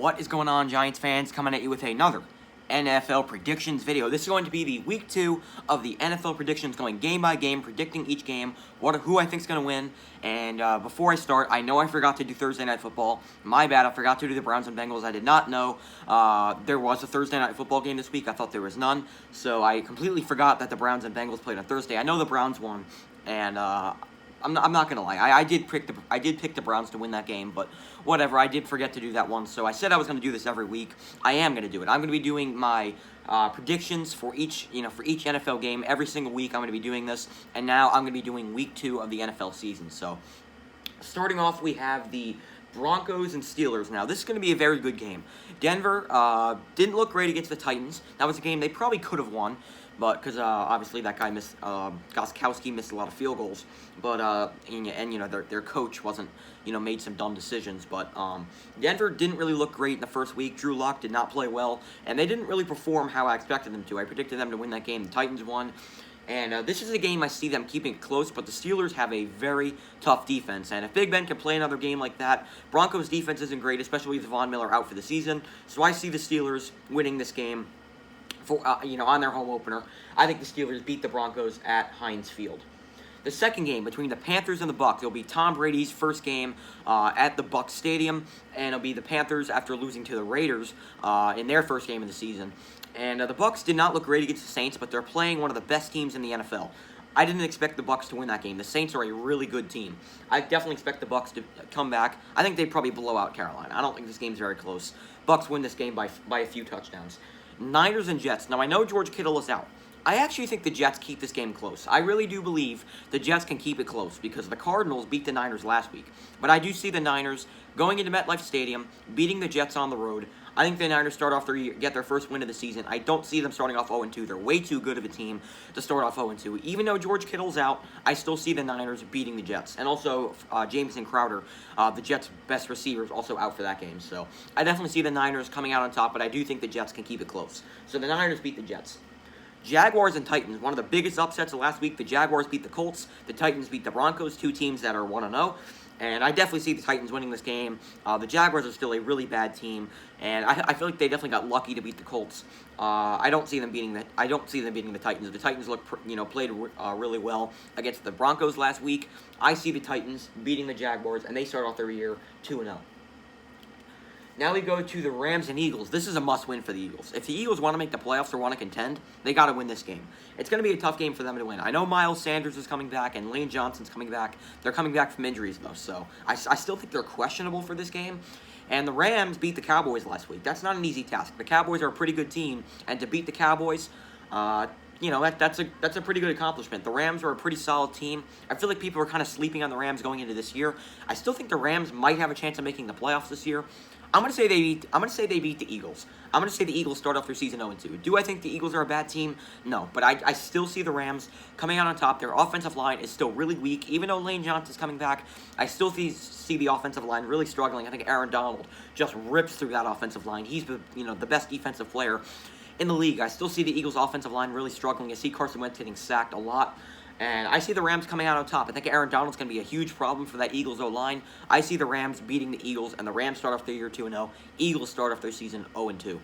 What is going on, Giants fans? Coming at you with another NFL predictions video. This is going to be the week 2 of the NFL predictions, going game by game, predicting each game, who I think is going to win. And before I start, I know I forgot to do Thursday Night Football. My bad, I forgot to do the Browns and Bengals. I did not know there was a Thursday Night Football game this week. I thought there was none. So I completely forgot that the Browns and Bengals played on Thursday. I know the Browns won, and I'm not gonna lie. I did pick the Browns to win that game, but whatever. I did forget to do that one, so I said I was gonna do this every week. I am gonna do it. I'm gonna be doing my predictions for each NFL game every single week. I'm gonna be doing this, and now I'm gonna be doing week 2 of the NFL season. So, starting off, we have the Broncos and Steelers. Now, this is going to be a very good game. Denver didn't look great against the Titans. That was a game they probably could have won, but because obviously that guy Gostkowski missed a lot of field goals. But their coach wasn't made some dumb decisions. But Denver didn't really look great in the first week. Drew Lock did not play well, and they didn't really perform how I expected them to. I predicted them to win that game. The Titans won. And this is a game I see them keeping it close, but the Steelers have a very tough defense. And if Big Ben can play another game like that, Broncos' defense isn't great, especially with Von Miller out for the season. So I see the Steelers winning this game on their home opener. I think the Steelers beat the Broncos at Heinz Field. The second game between the Panthers and the Bucs, it'll be Tom Brady's first game at the Bucs Stadium, and it'll be the Panthers after losing to the Raiders in their first game of the season. And the Bucs did not look great against the Saints, but they're playing one of the best teams in the NFL. I didn't expect the Bucs to win that game. The Saints are a really good team. I definitely expect the Bucs to come back. I think they probably blow out Carolina. I don't think this game's very close. Bucs win this game by a few touchdowns. Niners and Jets. Now, I know George Kittle is out. I actually think the Jets keep this game close. I really do believe the Jets can keep it close because the Cardinals beat the Niners last week. But I do see the Niners going into MetLife Stadium, beating the Jets on the road. I think the Niners get their first win of the season. I don't see them starting off 0-2. They're way too good of a team to start off 0-2. Even though George Kittle's out, I still see the Niners beating the Jets. And also, Jameson Crowder, the Jets' best receiver, is also out for that game. So I definitely see the Niners coming out on top, but I do think the Jets can keep it close. So the Niners beat the Jets. Jaguars and Titans, one of the biggest upsets of last week. The Jaguars beat the Colts. The Titans beat the Broncos, two teams that are 1-0. And I definitely see the Titans winning this game. The Jaguars are still a really bad team, and I feel like they definitely got lucky to beat the Colts. I don't see them beating the Titans. The Titans played really well against the Broncos last week. I see the Titans beating the Jaguars, and they start off their year 2-0. Now we go to the Rams and Eagles. This is a must-win for the Eagles. If the Eagles want to make the playoffs or want to contend, they got to win this game. It's going to be a tough game for them to win. I know Miles Sanders is coming back and Lane Johnson's coming back. They're coming back from injuries, though, so I still think they're questionable for this game. And the Rams beat the Cowboys last week. That's not an easy task. The Cowboys are a pretty good team, and to beat the Cowboys, that's a pretty good accomplishment. The Rams are a pretty solid team. I feel like people are kind of sleeping on the Rams going into this year. I still think the Rams might have a chance of making the playoffs this year. I'm gonna say they beat the Eagles. I'm gonna say the Eagles start off their season 0-2. Do I think the Eagles are a bad team? No, but I still see the Rams coming out on top. Their offensive line is still really weak, even though Lane Johnson's coming back. I still see the offensive line really struggling. I think Aaron Donald just rips through that offensive line. He's the best defensive player in the league. I still see the Eagles' offensive line really struggling. I see Carson Wentz getting sacked a lot. And I see the Rams coming out on top. I think Aaron Donald's going to be a huge problem for that Eagles O-line. I see the Rams beating the Eagles, and the Rams start off their year 2-0. Eagles start off their season 0-2.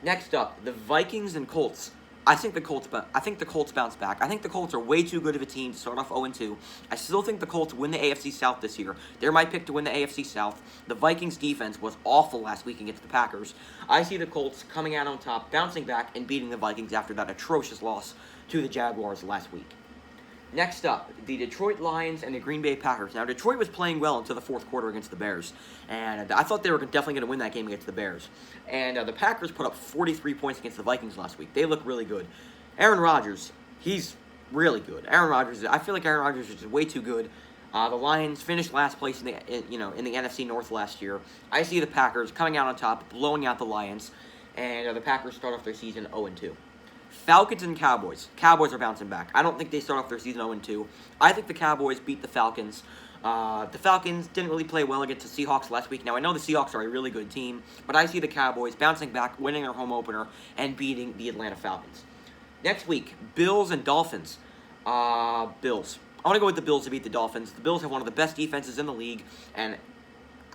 Next up, the Vikings and Colts. I think the Colts bounce back. I think the Colts are way too good of a team to start off 0-2. I still think the Colts win the AFC South this year. They're my pick to win the AFC South. The Vikings defense was awful last week against the Packers. I see the Colts coming out on top, bouncing back, and beating the Vikings after that atrocious loss to the Jaguars last week. Next up, the Detroit Lions and the Green Bay Packers. Now, Detroit was playing well until the fourth quarter against the Bears, and I thought they were definitely going to win that game against the Bears. And the Packers put up 43 points against the Vikings last week. They look really good. Aaron Rodgers, he's really good. I feel like Aaron Rodgers is just way too good. The Lions finished last place in the NFC North last year. I see the Packers coming out on top, blowing out the Lions, and the Packers start off their season 0-2. Falcons and Cowboys. Cowboys are bouncing back. I don't think they start off their season 0-2. I think the Cowboys beat the Falcons. The Falcons didn't really play well against the Seahawks last week. Now, I know the Seahawks are a really good team, but I see the Cowboys bouncing back, winning their home opener, and beating the Atlanta Falcons. Next week, Bills and Dolphins. Bills. I want to go with the Bills to beat the Dolphins. The Bills have one of the best defenses in the league, and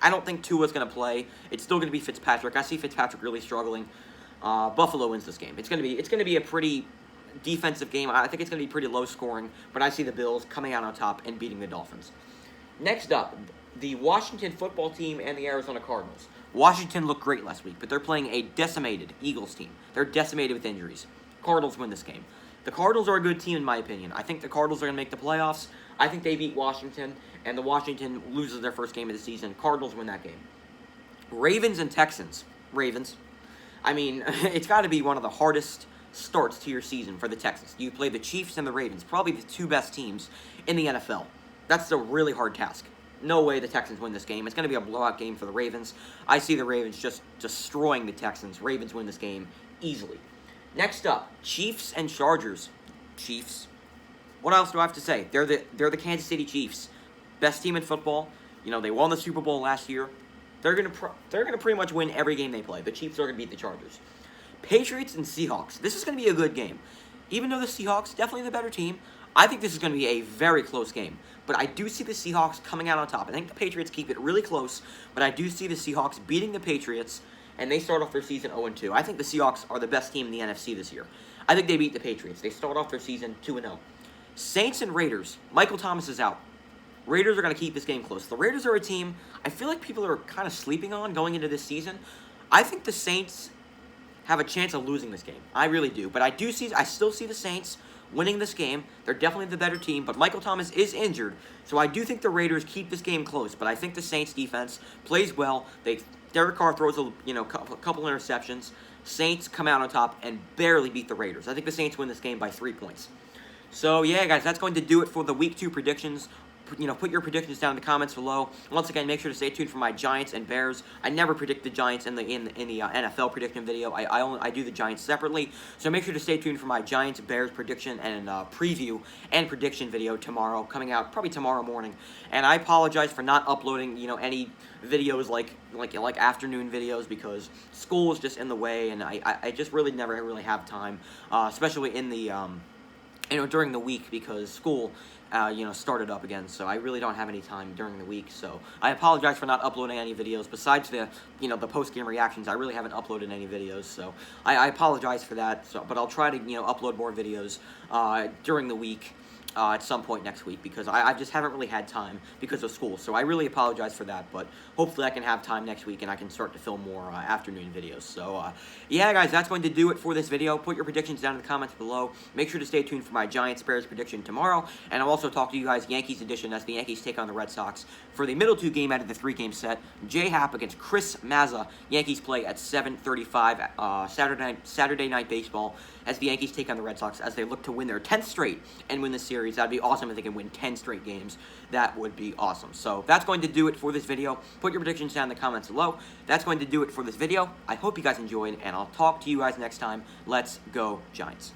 I don't think Tua's going to play. It's still going to be Fitzpatrick. I see Fitzpatrick really struggling. Buffalo wins this game. It's going to be a pretty defensive game. I think it's going to be pretty low scoring, but I see the Bills coming out on top and beating the Dolphins. Next up, the Washington football team and the Arizona Cardinals. Washington looked great last week, but they're playing a decimated Eagles team. They're decimated with injuries. Cardinals win this game. The Cardinals are a good team in my opinion. I think the Cardinals are going to make the playoffs. I think they beat Washington, and the Washington loses their first game of the season. Cardinals win that game. Ravens and Texans. Ravens. I mean, it's got to be one of the hardest starts to your season for the Texans. You play the Chiefs and the Ravens, probably the two best teams in the NFL. That's a really hard task. No way the Texans win this game. It's going to be a blowout game for the Ravens. I see the Ravens just destroying the Texans. Ravens win this game easily. Next up, Chiefs and Chargers. Chiefs. What else do I have to say? They're the Kansas City Chiefs. Best team in football. You know, they won the Super Bowl last year. They're gonna pretty much win every game they play. The Chiefs are gonna beat the Chargers. Patriots and Seahawks. This is gonna be a good game. Even though the Seahawks definitely the better team, I think this is gonna be a very close game. But I do see the Seahawks coming out on top. I think the Patriots keep it really close, but I do see the Seahawks beating the Patriots, and they start off their season 0-2. I think the Seahawks are the best team in the NFC this year. I think they beat the Patriots. They start off their season 2-0. Saints and Raiders. Michael Thomas is out. Raiders are going to keep this game close. The Raiders are a team I feel like people are kind of sleeping on going into this season. I think the Saints have a chance of losing this game. I really do. But I still see the Saints winning this game. They're definitely the better team, but Michael Thomas is injured. So I do think the Raiders keep this game close, but I think the Saints defense plays well. Derek Carr throws a couple interceptions. Saints come out on top and barely beat the Raiders. I think the Saints win this game by 3 points. So yeah, guys, that's going to do it for the Week 2 predictions. Put your predictions down in the comments below. Once again, make sure to stay tuned for my Giants and Bears. I never predict the Giants in the NFL prediction video. I do the Giants separately. So make sure to stay tuned for my Giants Bears prediction and preview and prediction video tomorrow, coming out probably tomorrow morning. And I apologize for not uploading any videos like afternoon videos because school is just in the way, and I just really never have time, especially in the during the week because school started up again, so I really don't have any time during the week. So I apologize for not uploading any videos. Besides the the post-game reactions, I really haven't uploaded any videos. So I apologize for that. But I'll try to upload more videos during the week. At some point next week because I just haven't really had time because of school. So I really apologize for that, but hopefully I can have time next week and I can start to film more afternoon videos. So yeah, guys, that's going to do it for this video. Put your predictions down in the comments below. Make sure to stay tuned for my Giants Bears prediction tomorrow, and I'll also talk to you guys Yankees edition as the Yankees take on the Red Sox for the middle 2 game out of the 3-game set. J-Happ against Chris Mazza. Yankees play at 7:35 Saturday Night Baseball as the Yankees take on the Red Sox as they look to win their 10th straight and win the series. That'd be awesome if they can win 10 straight games. That would be awesome. So that's going to do it for this video. Put your predictions down in the comments below. That's going to do it for this video. I hope you guys enjoyed, and I'll talk to you guys next time. Let's go Giants.